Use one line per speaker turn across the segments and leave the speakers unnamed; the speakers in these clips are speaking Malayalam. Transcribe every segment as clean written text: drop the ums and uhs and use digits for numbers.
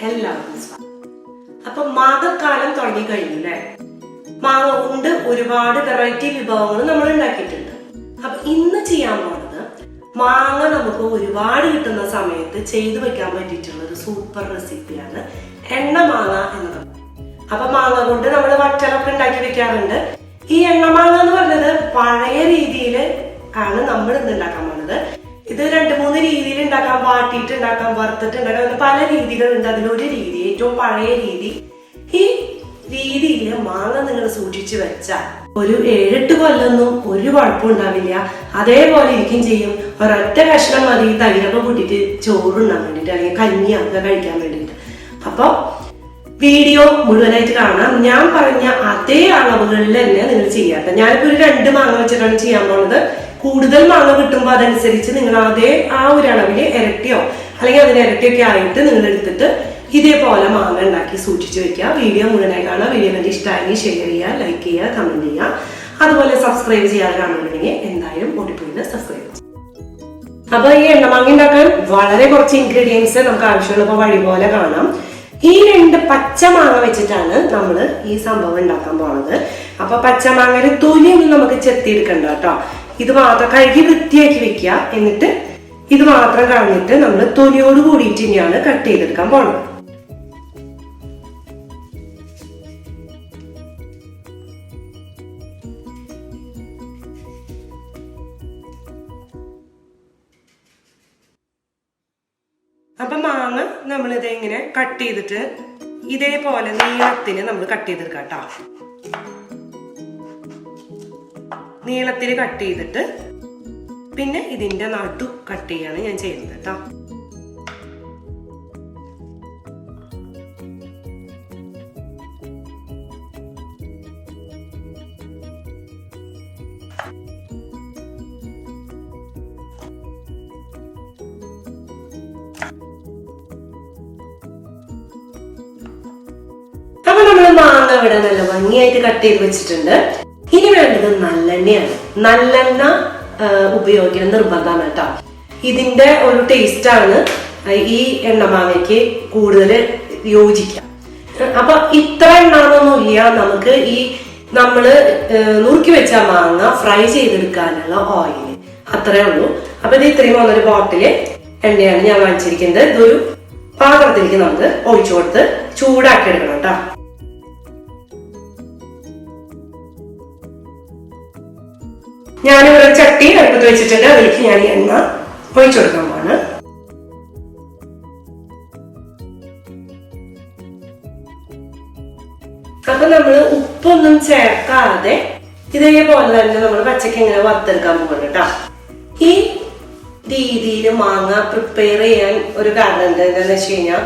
എല്ലാവർക്കും സ്വാഗതം. അപ്പൊ മാങ്ങക്കാലം തുടങ്ങി കഴിഞ്ഞില്ലേ? മാങ്ങ കൊണ്ട് ഒരുപാട് വെറൈറ്റി വിഭവങ്ങൾ നമ്മൾ ഉണ്ടാക്കിയിട്ടുണ്ട്. അപ്പൊ ഇന്ന് ചെയ്യാൻ പോകുന്നത് മാങ്ങ നമുക്ക് ഒരുപാട് കിട്ടുന്ന സമയത്ത് ചെയ്തു വെക്കാൻ പറ്റിയിട്ടുള്ള ഒരു സൂപ്പർ റെസിപ്പിയാണ് എണ്ണമാങ്ങ എന്നത്. അപ്പൊ മാങ്ങ കൊണ്ട് നമ്മൾ വറ്റലൊക്കെ ഉണ്ടാക്കി വെക്കാറുണ്ട്. ഈ എണ്ണമാങ്ങ എന്ന് പറഞ്ഞത് പഴയ രീതിയിൽ ആണ് നമ്മൾ ഇന്ന് ഉണ്ടാക്കാൻ പോകുന്നത്. ഇത് 2-3 രീതിയിൽ ഉണ്ടാക്കാം. വാട്ടിയിട്ട് ഉണ്ടാക്കാം, വറുത്തിട്ട് ഉണ്ടാക്കാം, പല രീതികളുണ്ട്. അതിലൊരു രീതി, ഏറ്റവും പഴയ രീതി. ഈ രീതിയിൽ മാങ്ങ നിങ്ങൾ സൂക്ഷിച്ചു വെച്ചാൽ ഒരു 7-8 കൊല്ലമൊന്നും ഒരു കുഴപ്പം ഉണ്ടാവില്ല. അതേപോലെ ഇരിക്കും ചെയ്യും. ഒരൊറ്റ കഷ്ണം മതി തൈരൊക്കെ കൂട്ടിയിട്ട് ചോറുണ്ടാൻ വേണ്ടിയിട്ട്, അല്ലെങ്കിൽ കഞ്ഞിയൊക്കെ കഴിക്കാൻ വേണ്ടിയിട്ട്. അപ്പൊ വീഡിയോ മുഴുവനായിട്ട് കാണാം. ഞാൻ പറഞ്ഞ അതേ അളവുകളിൽ തന്നെ നിങ്ങൾ ചെയ്യാത്ത. ഞാനിപ്പോ ഒരു 2 മാങ്ങ വെച്ചിട്ടാണ് ചെയ്യാൻ പോകുന്നത്. കൂടുതൽ മാങ്ങ കിട്ടുമ്പോൾ അതനുസരിച്ച് നിങ്ങൾ ആ ഒരു അളവില് ഇരട്ടിയോ അല്ലെങ്കിൽ അതിന് ഇരട്ടിയൊക്കെ ആയിട്ട് നിങ്ങൾ എടുത്തിട്ട് ഇതേപോലെ മാങ്ങ ഉണ്ടാക്കി സൂക്ഷിച്ചു വെക്കുക. വീഡിയോ മുഴുവനായി കാണാം. വീഡിയോ കണ്ട് ഇഷ്ടമായി ഷെയർ ചെയ്യുക, ലൈക്ക് ചെയ്യുക, കമന്റ് ചെയ്യുക. അതുപോലെ സബ്സ്ക്രൈബ് ചെയ്യാതെ കാണുന്നുണ്ടെങ്കിൽ എന്തായാലും ഓടിപ്പോയി സബ്സ്ക്രൈബ് ചെയ്യുക. അപ്പൊ ഈ എണ്ണമാങ്ങ ഉണ്ടാക്കാൻ വളരെ കുറച്ച് ഇൻഗ്രീഡിയൻസ് നമുക്ക് ആവശ്യമുള്ള വഴി പോലെ കാണാം. ഈ 2 പച്ചമാങ്ങ വെച്ചിട്ടാണ് നമ്മൾ ഈ സംഭവം ഉണ്ടാക്കാൻ പോണത്. അപ്പൊ പച്ചമാങ്ങയുടെ തൊലിയൊന്നും നമുക്ക് ചെത്തിയെടുക്കണ്ട കേട്ടോ. ഇത് മാത്രം കഴുകി വൃത്തിയാക്കി വെക്കുക. എന്നിട്ട് ഇത് മാത്രം കളഞ്ഞിട്ട് നമ്മൾ തൊലിയോട് കൂടിയിട്ട് തന്നെയാണ് കട്ട് ചെയ്തെടുക്കാൻ പോണത്. അപ്പൊ മാങ്ങ നമ്മളിത് ഇങ്ങനെ കട്ട് ചെയ്തിട്ട് ഇതേപോലെ നീളത്തിന് നമ്മൾ കട്ട് ചെയ്തെടുക്കാം കേട്ടോ. നീളത്തിൽ കട്ട് ചെയ്തിട്ട് പിന്നെ ഇതിന്റെ നടു കട്ട് ചെയ്യാണ് ഞാൻ ചെയ്യുന്നത് കേട്ടോ. അപ്പൊ നമ്മള് മാങ്ങ ഇവിടെ നല്ല ഭംഗിയായിട്ട് കട്ട് ചെയ്ത് വെച്ചിട്ടുണ്ട്. ഇനി വേണ്ടത് നല്ലെണ്ണയാണ്. നല്ലെണ്ണ ഉപയോഗിക്കണം നിർബന്ധമാണ് കേട്ടോ. ഇതിന്റെ ഒരു ടേസ്റ്റ് ആണ് ഈ എണ്ണമാങ്ങയ്ക്ക് കൂടുതൽ യോജിക്കുക. അപ്പൊ ഇത്ര എണ്ണാന്നൊന്നുമില്ല. നമുക്ക് ഈ നമ്മള് നുറുക്കി വെച്ച മാങ്ങ ഫ്രൈ ചെയ്തെടുക്കാനുള്ള ഓയിൽ അത്രേ ഉള്ളൂ. അപ്പൊ ഇത് ഇത്രയും വന്നൊരു ബോട്ടില് എണ്ണയാണ് ഞാൻ വാങ്ങിച്ചിരിക്കുന്നത്. ഇതൊരു പാത്രത്തിലേക്ക് നമുക്ക് ഒഴിച്ചു കൊടുത്ത് ചൂടാക്കി എടുക്കണം കേട്ടോ. ഞാനിവിടെ ചട്ടി അടുപ്പത്ത് വെച്ചിട്ടുണ്ട്. അതിലേക്ക് ഞാൻ എണ്ണ ഒഴിച്ചു കൊടുക്കാൻ പോവാണ്. അപ്പൊ നമ്മള് ഉപ്പൊന്നും ചേർക്കാതെ ഇതേപോലെ തന്നെ നമ്മൾ പച്ചക്ക് ഇങ്ങനെ വറുത്തെടുക്കാൻ പോകണം കേട്ടോ. ഈ രീതിയിൽ മാങ്ങ പ്രിപ്പയർ ചെയ്യാൻ ഒരു കാരണം എന്താണെന്ന് വെച്ച് കഴിഞ്ഞാൽ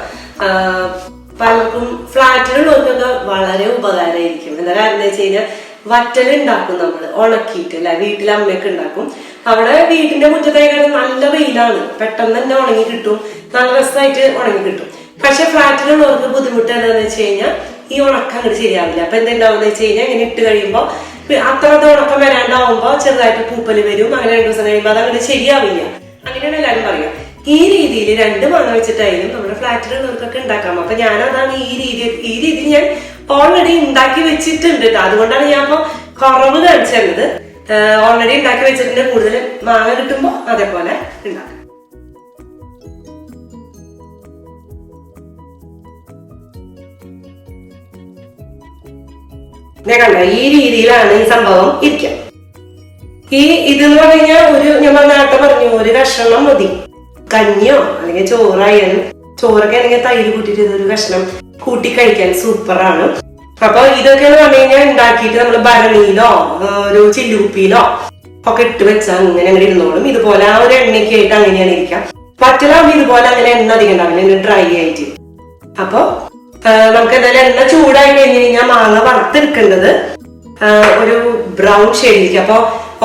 പലർക്കും ഫ്ലാറ്റിലുള്ളവർക്കൊക്കെ വളരെ ഉപകാരമായിരിക്കും. എന്താ കാരണം എന്ന് വെച്ച് കഴിഞ്ഞാൽ വറ്റല് ഉണ്ടാക്കും നമ്മൾ ഉണക്കിയിട്ട് അല്ലെ. വീട്ടിലെ അമ്മയൊക്കെ ഉണ്ടാക്കും. അവിടെ വീട്ടിന്റെ മുറ്റത്തേക്കാൾ നല്ല വെയിലാണ്, പെട്ടെന്ന് തന്നെ ഉണങ്ങി കിട്ടും, നല്ല രസമായിട്ട് ഉണങ്ങി കിട്ടും. പക്ഷെ ഫ്ലാറ്റിലുള്ളവർക്ക് ബുദ്ധിമുട്ട് എന്താണെന്ന് വെച്ച് കഴിഞ്ഞാൽ ഈ ഉണക്കം അങ്ങോട്ട് ശരിയാവില്ല. അപ്പൊ എന്തുണ്ടാവുന്ന വെച്ച് കഴിഞ്ഞാൽ ഇങ്ങനെ ഇട്ട് കഴിയുമ്പോൾ അത്ര ഉണക്കം വരാണ്ടാവുമ്പോ ചെറുതായിട്ട് പൂപ്പല് വരും. അങ്ങനെ 2 ദിവസം കഴിയുമ്പോൾ അത് അങ്ങനെ ശരിയാവില്ല. അങ്ങനെയാണ് എല്ലാവരും പറയാം. ഈ രീതിയിൽ 2 മാങ്ങ വെച്ചിട്ടായാലും നമ്മുടെ ഫ്ലാറ്റിലുള്ളവർക്കൊക്കെ ഉണ്ടാക്കാം. അപ്പൊ ഞാനതാണ് ഈ രീതിയിൽ ഞാൻ ഓൾറെഡി ഉണ്ടാക്കി വെച്ചിട്ടുണ്ട് കേട്ടോ. അതുകൊണ്ടാണ് ഞാൻ ഇപ്പൊ കുറവ് കാണിച്ചു തരുന്നത്. ഓൾറെഡി ഉണ്ടാക്കി വെച്ചിട്ടുണ്ട്. കൂടുതൽ മാങ്ങ കിട്ടുമ്പോ അതേപോലെ ഉണ്ടാക്കാം. കണ്ട ഈ രീതിയിലാണ് ഈ സംഭവം ഇരിക്കുക. ഇതെന്ന് പറഞ്ഞു കഴിഞ്ഞാൽ ഞാൻ നേരത്തെ പറഞ്ഞു ഒരു കഷ്ണം മതി. കഞ്ഞിയോ അല്ലെങ്കിൽ ചോറായാലും, ചോറൊക്കെ ആണെങ്കിൽ തൈര് കൂട്ടിയിട്ട് ഇതൊരു കഷ്ണം കൂട്ടി കഴിക്കാൻ സൂപ്പറാണ്. അപ്പൊ ഇതൊക്കെ എന്ന് പറഞ്ഞു കഴിഞ്ഞാൽ ഉണ്ടാക്കിയിട്ട് നമ്മൾ ഭരണിയിലോ ഒരു ചില്ലുകുപ്പിയിലോ ഒക്കെ ഇട്ട് വെച്ചാൽ അങ്ങനെ ഇരുന്നോളും. ഇതുപോലെ ആ ഒരു എണ്ണയ്ക്ക് ആയിട്ട് അങ്ങനെയാണ് ഇരിക്കാം. വറ്റലാകുമ്പോൾ ഇതുപോലെ അങ്ങനെ എണ്ണ അധികം ഉണ്ടാവില്ല, ഡ്രൈ ആയിട്ട്. അപ്പൊ നമുക്ക് എന്തായാലും എണ്ണ ചൂടായി കഴിഞ്ഞ് കഴിഞ്ഞാൽ മാങ്ങ വറുത്തെടുക്കേണ്ടത് ഒരു ബ്രൗൺ ഷെയ്ഡിലേക്ക്. അപ്പൊ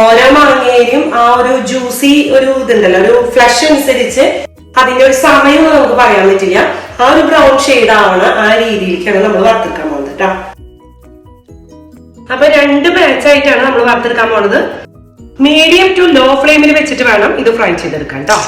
ഓരോ മാങ്ങയിലും ആ ഒരു ജ്യൂസി ഒരു ഇതുണ്ടല്ലോ, ഒരു ഫ്ലഷ് അനുസരിച്ച് അതിന്റെ ഒരു സമയം നമുക്ക് പറയാൻ പറ്റില്ല. ആ ഒരു ബ്രൗൺ ഷെയ്ഡ് ആണ് ആ രീതിയിലേക്കാണ് നമ്മൾ വറുത്തെടുക്കാൻ പോകുന്നത് കേട്ടോ. അപ്പൊ 2 ബാച്ചായിട്ടാണ് നമ്മൾ വറുത്തെടുക്കാൻ പോകുന്നത്. മീഡിയം ടു ലോ ഫ്ലെയിമിൽ വെച്ചിട്ട് വേണം ഇത് ഫ്രൈ ചെയ്തെടുക്കാൻ കേട്ടോ.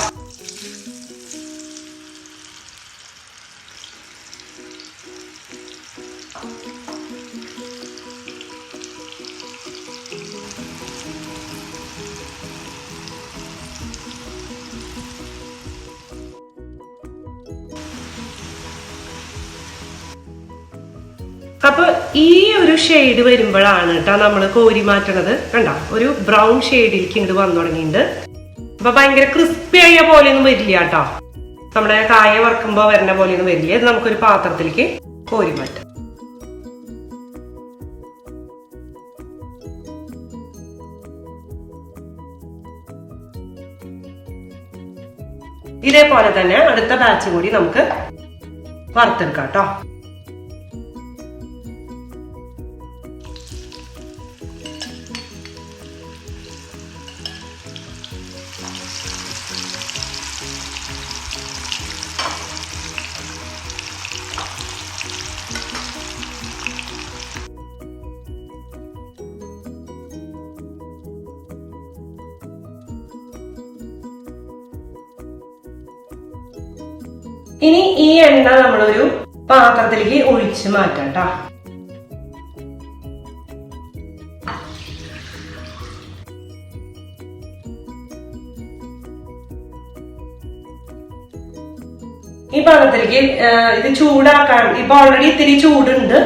അപ്പൊ ഈ ഒരു ഷെയ്ഡ് വരുമ്പോഴാണ് കേട്ടോ നമ്മൾ കോരി മാറ്റണത്. കണ്ട ഒരു ബ്രൗൺ ഷെയ്ഡിലേക്ക് ഇങ്ങോട്ട് വന്നു തുടങ്ങിയിട്ടുണ്ട്. അപ്പൊ ഭയങ്കര ക്രിസ്പി ആയ പോലെയൊന്നും വരില്ല കേട്ടോ, നമ്മുടെ കായ വറക്കുമ്പോ വരുന്ന പോലെയൊന്നും വരില്ല. ഇത് നമുക്കൊരു പാത്രത്തിലേക്ക് കോരി മാറ്റാം. ഇതേപോലെ തന്നെ അടുത്ത ബാച്ച് കൂടി നമുക്ക് വറുത്തെടുക്കാം കേട്ടോ. ഇനി ഈ എണ്ണ നമ്മളൊരു പാത്രത്തിലേക്ക് ഒഴിച്ച് മാറ്റാം കേട്ടോ. ഈ പാത്രത്തിലേക്ക് ഇത് ചൂടാക്കാൻ ഇപ്പൊ ഓൾറെഡി ഇത്തിരി ചൂടുണ്ട്.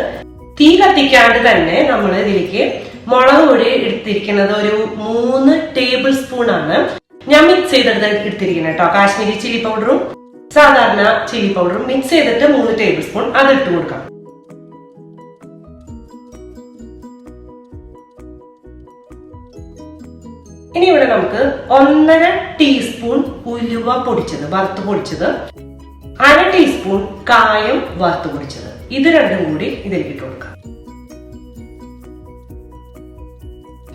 തീ കത്തിക്കാണ്ട് തന്നെ നമ്മൾ ഇതിലേക്ക് മുളക് പൊടി എടുത്തിരിക്കുന്നത് ഒരു 3 ടേബിൾ സ്പൂൺ ആണ് ഞാൻ മിക്സ് ചെയ്തെടുത്ത് എടുത്തിരിക്കുന്നത് കേട്ടോ. കാശ്മീരി ചില്ലി പൗഡറും സാധാരണ ചില്ലി പൗഡറും മിക്സ് ചെയ്തിട്ട് 3 ടേബിൾ സ്പൂൺ അത് ഇട്ട് കൊടുക്കാം. ഇനി ഇവിടെ നമുക്ക് 1.5 ടീസ്പൂൺ ഉലുവ പൊടിച്ചത് വറുത്ത് പൊടിച്ചത്, 1/2 ടീസ്പൂൺ കായം വറുത്ത് പൊടിച്ചത്, ഇത് രണ്ടും കൂടി ഇതിലേക്ക് ഇട്ട് കൊടുക്കാം.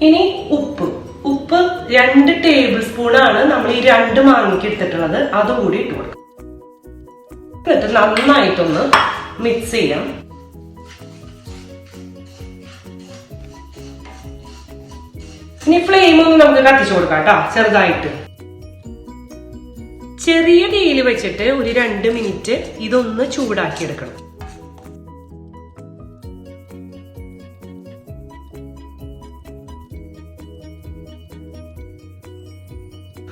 ഇനി ഉപ്പ് 2 ടേബിൾ സ്പൂൺ ആണ് നമ്മൾ ഈ 2 മാങ്ങയ്ക്ക് എടുത്തിട്ടുള്ളത്, അതുകൂടി ഇട്ട് കൊടുക്കാം. എന്നിട്ട് നന്നായിട്ടൊന്ന് മിക്സ് ചെയ്യാം. ഇനി ഫ്ലെയിം ഒന്ന് നമുക്ക് കത്തിച്ചു കൊടുക്കാം കേട്ടോ, ചെറുതായിട്ട്. ചെറിയ തീയിൽ വെച്ചിട്ട് ഒരു 2 മിനിറ്റ് ഇതൊന്ന് ചൂടാക്കി എടുക്കണം.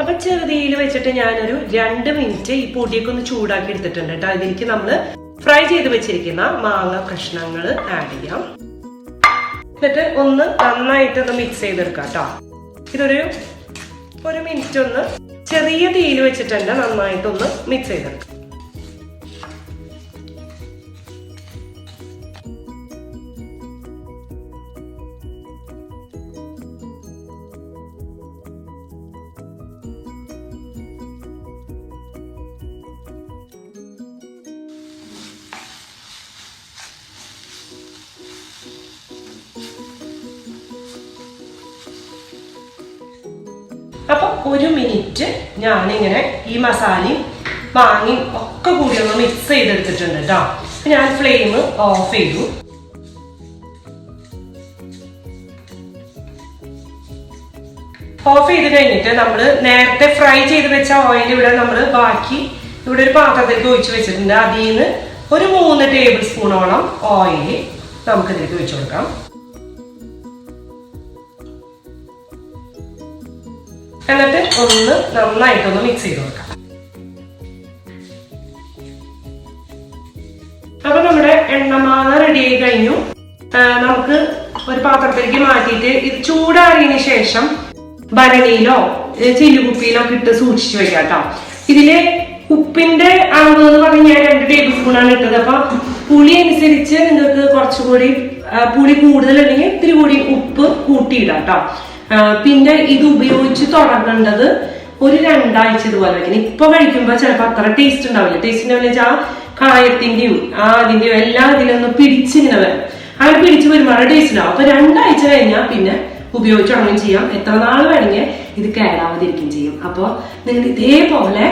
അപ്പൊ ചെറുതീയിൽ വെച്ചിട്ട് ഞാനൊരു 2 മിനിറ്റ് ഈ പൊടിയൊക്കെ ഒന്ന് ചൂടാക്കി എടുത്തിട്ടുണ്ട് കേട്ടോ. ഇതിലേക്ക് നമ്മള് ഫ്രൈ ചെയ്ത് വെച്ചിരിക്കുന്ന മാങ്ങ കഷ്ണങ്ങൾ ആഡ് ചെയ്യാം. എന്നിട്ട് ഒന്ന് നന്നായിട്ടൊന്ന് മിക്സ് ചെയ്തെടുക്കാം കേട്ടോ. ഇതൊരു 1 മിനിറ്റ് ഒന്ന് ചെറിയ തീയിൽ വെച്ചിട്ടുണ്ട് നന്നായിട്ടൊന്ന് മിക്സ് ചെയ്തെടുക്കാം. അപ്പൊ 1 മിനിറ്റ് ഞാനിങ്ങനെ ഈ മസാലയും മാങ്ങയും ഒക്കെ കൂടി ഒന്ന് മിക്സ് ചെയ്തെടുത്തിട്ടുണ്ട് കേട്ടോ. ഞാൻ ഫ്ലെയിം ഓഫ് ചെയ്തു. ഓഫ് ചെയ്ത് കഴിഞ്ഞിട്ട് നമ്മൾ നേരത്തെ ഫ്രൈ ചെയ്ത് വെച്ച ഓയിൽ ഇവിടെ നമ്മൾ ബാക്കി ഇവിടെ ഒരു പാത്രത്തിലേക്ക് ഒഴിച്ച് വെച്ചിട്ടുണ്ട്. അതിൽ നിന്ന് ഒരു 3 ടേബിൾ സ്പൂണോളം ഓയിൽ നമുക്ക് ഇതിലേക്ക് ഒഴിച്ചു കൊടുക്കാം. എന്നിട്ട് ഒന്ന് നന്നായിട്ടൊന്ന് മിക്സ് ചെയ്ത് കൊടുക്കാം. അപ്പൊ നമ്മുടെ എണ്ണമാങ്ങ റെഡി ആയി കഴിഞ്ഞു. നമുക്ക് ഒരു പാത്രത്തിലേക്ക് മാറ്റിയിട്ട് ഇത് ചൂടാറിയതിന് ശേഷം ഭരണിയിലോ ചില്ലുകുപ്പിയിലോ ഇട്ട് സൂക്ഷിച്ചു വെക്കാം കേട്ടോ. ഇതില് ഉപ്പിന്റെ അളവ് എന്ന് പറഞ്ഞ് ഞാൻ 2 ടേബിൾ സ്പൂൺ ആണ് ഇട്ടത്. അപ്പൊ പുളി അനുസരിച്ച് നിങ്ങൾക്ക് കുറച്ചുകൂടി പുളി കൂടുതലുണ്ടെങ്കിൽ ഇത്തിരി കൂടി ഉപ്പ് കൂട്ടിയിടാം കേട്ടോ. പിന്നെ ഇത് ഉപയോഗിച്ച് തുടങ്ങേണ്ടത് ഒരു 2 ആഴ്ച ഇതുപോലെ വെക്കണം. ഇപ്പൊ കഴിക്കുമ്പോ ചിലപ്പോ അത്ര ടേസ്റ്റ് ഉണ്ടാവില്ല. ടേസ്റ്റ് ഉണ്ടാവില്ല വെച്ചാൽ ആ കായത്തിന്റെയും അതിന്റെയും എല്ലാം ഇതിലൊന്ന് പിടിച്ചിങ്ങനെ വരും. അങ്ങനെ പിടിച്ച് വരുമ്പോൾ ടേസ്റ്റ് ഉണ്ടാവും. അപ്പൊ 2 ആഴ്ച കഴിഞ്ഞാൽ പിന്നെ ഉപയോഗിച്ച് തുടങ്ങുകയും ചെയ്യാം. എത്ര നാൾ വേണമെങ്കിൽ ഇത് കേടാവാതിരിക്കുകയും ചെയ്യും. അപ്പൊ നിങ്ങൾ ഇതേപോലെ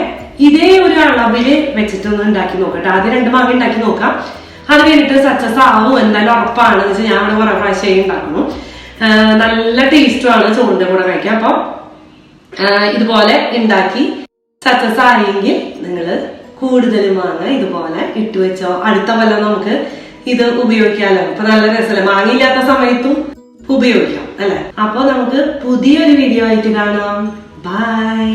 ഇതേ ഒരു അളവില് വെച്ചിട്ടൊന്ന് ഉണ്ടാക്കി നോക്കട്ടെ. ആദ്യം 2 മാങ്ങ ഉണ്ടാക്കി നോക്കാം. അത് കഴിഞ്ഞിട്ട് സക്സസ് ആവും എന്തായാലും ഉറപ്പാണെന്ന് വെച്ചാൽ ഞാൻ അവിടെ കുറെ പ്രാവശ്യം ഉണ്ടാക്കുന്നു. നല്ല ടേസ്റ്റുമാണ് ചോറിന്റെ കൂടെ കഴിക്കാം. അപ്പൊ ഇതുപോലെ ഉണ്ടാക്കി സക്സസ് ആയെങ്കിൽ നിങ്ങൾ കൂടുതൽ മാങ്ങ ഇതുപോലെ ഇട്ട് വെച്ചോ. അടുത്ത കൊല്ലം നമുക്ക് ഇത് ഉപയോഗിക്കാമല്ലോ. അപ്പൊ നല്ല രസമല്ലേ, മാങ്ങയില്ലാത്ത സമയത്തും ഉപയോഗിക്കാം അല്ലെ. അപ്പൊ നമുക്ക് പുതിയൊരു വീഡിയോ ആയിട്ട് കാണാം. ബൈ.